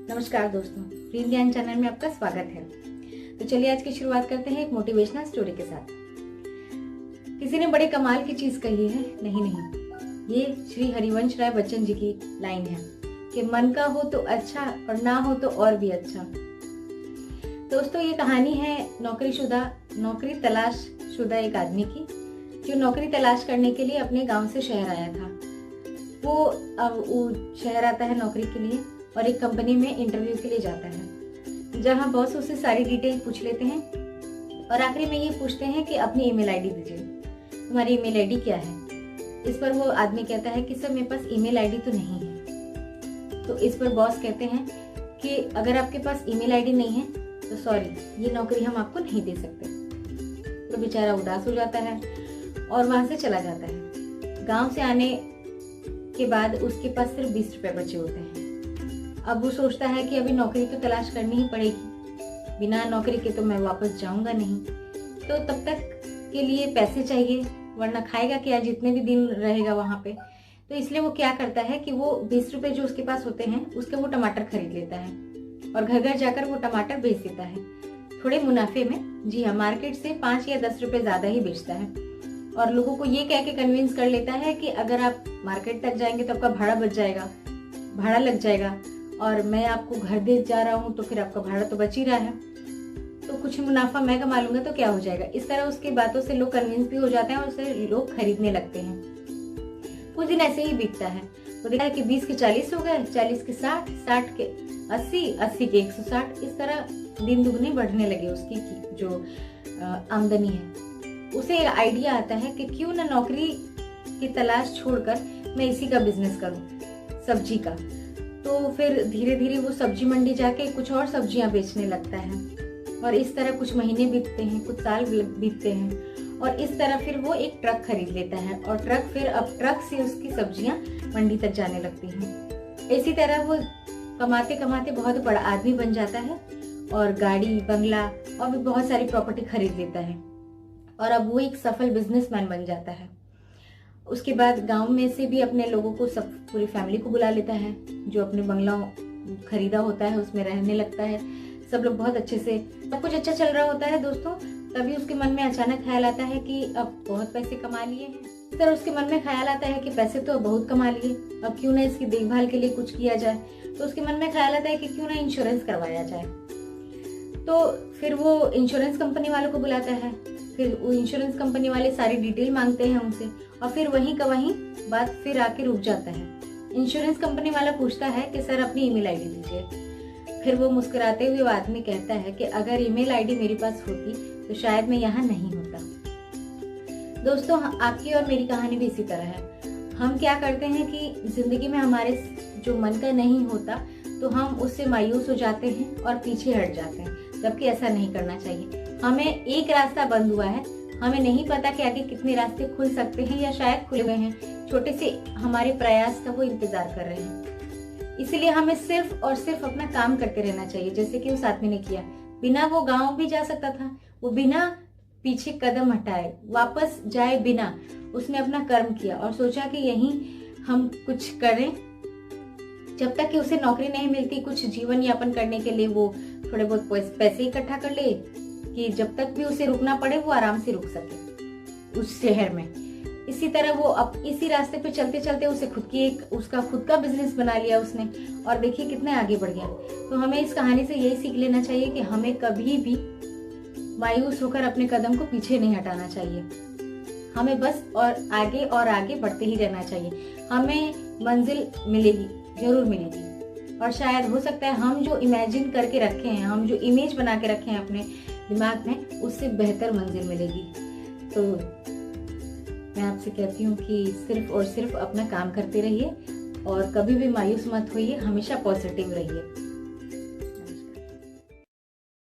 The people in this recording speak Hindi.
नमस्कार दोस्तों, प्रीत ज्ञान चैनल में आपका स्वागत है। तो चलिए आज की शुरुआत करते हैं एक मोटिवेशनल स्टोरी के साथ। किसी ने बड़े कमाल की चीज कही है, नहीं, ये श्री हरिवंश राय बच्चन जी की लाइन है कि मन का हो तो अच्छा और ना हो तो और भी अच्छा। दोस्तों, ये कहानी है नौकरी तलाश शुदा एक आदमी की, जो नौकरी तलाश करने के लिए अपने गांव से शहर आया था। वो शहर आता है नौकरी के लिए और एक कंपनी में इंटरव्यू के लिए जाता है, जहां बॉस उससे सारी डिटेल पूछ लेते हैं और आखिरी में ये पूछते हैं कि अपनी ईमेल आईडी दीजिए, तुम्हारी ईमेल आईडी क्या है। इस पर वो आदमी कहता है कि सर मेरे पास ईमेल आईडी तो नहीं है। तो इस पर बॉस कहते हैं कि अगर आपके पास ईमेल आईडी नहीं है तो सॉरी, ये नौकरी हम आपको नहीं दे सकते। तो बेचारा उदास हो जाता है और वहां से चला जाता है। गांव से आने के बाद उसके पास सिर्फ 20 रुपए बचे होते हैं। अब वो सोचता है कि अभी नौकरी तो तलाश करनी ही पड़ेगी, बिना नौकरी के तो मैं वापस जाऊंगा नहीं। तो तब तक के लिए पैसे चाहिए, वरना खाएगा क्या जितने भी दिन रहेगा वहां पे। तो इसलिए वो क्या करता है कि वो 20 रुपए जो उसके पास होते हैं उसके वो टमाटर खरीद लेता है और घर घर जाकर वो टमाटर बेच देता है, थोड़े मुनाफे में। जी हाँ, मार्केट से 5 या 10 रुपए ज्यादा ही बेचता है और लोगों को ये कह के कन्विंस कर लेता है कि अगर आप मार्केट तक जाएंगे तो आपका भाड़ा बच जाएगा, भाड़ा लग जाएगा, और मैं आपको घर दे जा रहा हूँ तो फिर आपका भाड़ा तो बच ही रहा है, तो कुछ मुनाफा मैं कमा लूंगा तो क्या हो जाएगा। इस तरह उसकी बातों से लोग कन्विंस भी हो जाते हैं और उसे लोग खरीदने लगते हैं। कुछ दिन ऐसे ही बीतता है। तो देखा है कि 20 के 40 हो गए, 40 के 60, 60 के 80, 80 के 160। इस तरह दिन दुगने बढ़ने लगे उसकी जो आमदनी है। उसे एक आइडिया आता है कि क्यों ना नौकरी की तलाश छोड़कर मैं इसी का बिजनेस करूं, सब्जी का। तो फिर धीरे धीरे वो सब्जी मंडी जाके कुछ और सब्जियां बेचने लगता है और इस तरह कुछ महीने बीतते हैं, कुछ साल बीतते हैं और इस तरह फिर वो एक ट्रक खरीद लेता है और ट्रक से उसकी सब्जियां मंडी तक जाने लगती हैं। इसी तरह वो कमाते कमाते बहुत बड़ा आदमी बन जाता है और गाड़ी, बंगला और भी बहुत सारी प्रॉपर्टी खरीद लेता है और अब वो एक सफल बिजनेसमैन बन जाता है। उसके बाद गांव में से भी अपने लोगों को, सब पूरी फैमिली को बुला लेता है, जो अपने बंगला खरीदा होता है उसमें रहने लगता है। सब लोग बहुत अच्छे से, सब कुछ अच्छा चल रहा होता है दोस्तों। तभी उसके मन में अचानक ख्याल आता है कि अब बहुत पैसे कमा लिए हैं। इस तरह उसके मन में ख्याल आता है कि पैसे तो बहुत कमा लिए, अब क्यों ना इसकी देखभाल के लिए कुछ किया जाए। तो उसके मन में ख्याल आता है कि क्यों ना इंश्योरेंस करवाया जाए। तो फिर वो इंश्योरेंस कंपनी वालों को बुलाता है। फिर वो इंश्योरेंस कंपनी वाले सारी डिटेल मांगते हैं उनसे और फिर वहीं का वहीं बात फिर आके रुक जाता है। इंश्योरेंस कंपनी वाला पूछता है कि सर अपनी ईमेल आईडी दीजिए। फिर वो मुस्कुराते हुए आदमी कहता है कि अगर ईमेल आईडी मेरे पास होती तो शायद मैं यहाँ नहीं होता। दोस्तों, आपकी और मेरी कहानी भी इसी तरह है। हम क्या करते हैं कि जिंदगी में हमारे जो मन का नहीं होता तो हम उससे मायूस हो जाते हैं और पीछे हट जाते हैं, जबकि ऐसा नहीं करना चाहिए। हमें एक रास्ता बंद हुआ है, हमें नहीं पता कि आगे कितने रास्ते खुल सकते हैं या शायद खुले हुए हैं। छोटे से हमारे प्रयास का वो इंतजार कर रहे हैं। इसलिए हमें सिर्फ और सिर्फ अपना काम करते रहना चाहिए, जैसे कि उस आदमी ने किया। बिना वो गांव भी जा सकता था, वो बिना पीछे कदम हटाए, वापस जाए बिना, उसने अपना कर्म किया और सोचा कि यहीं हम कुछ करें। जब तक कि उसे नौकरी नहीं मिलती, कुछ जीवन यापन करने के लिए वो थोड़े बहुत पैसे इकट्ठा कर ले कि जब तक भी उसे रुकना पड़े वो आराम से रुक सके उस शहर में। इसी तरह वो अब इसी रास्ते पे चलते चलते उसका खुद का बिजनेस बना लिया उसने और देखिए कितने आगे बढ़ गया। तो हमें इस कहानी से यही सीख लेना चाहिए कि हमें कभी भी मायूस होकर अपने कदम को पीछे नहीं हटाना चाहिए। हमें बस और आगे बढ़ते ही रहना चाहिए। हमें मंजिल मिलेगी, जरूर मिलेगी। और शायद हो सकता है हम जो इमेजिन करके रखे हैं, हम जो इमेज बना के रखे हैं अपने दिमाग में, उससे बेहतर मंजिल मिलेगी। तो मैं आपसे कहती हूँ कि सिर्फ और सिर्फ अपना काम करते रहिए और कभी भी मायूस मत होइए, हमेशा पॉजिटिव रहिए।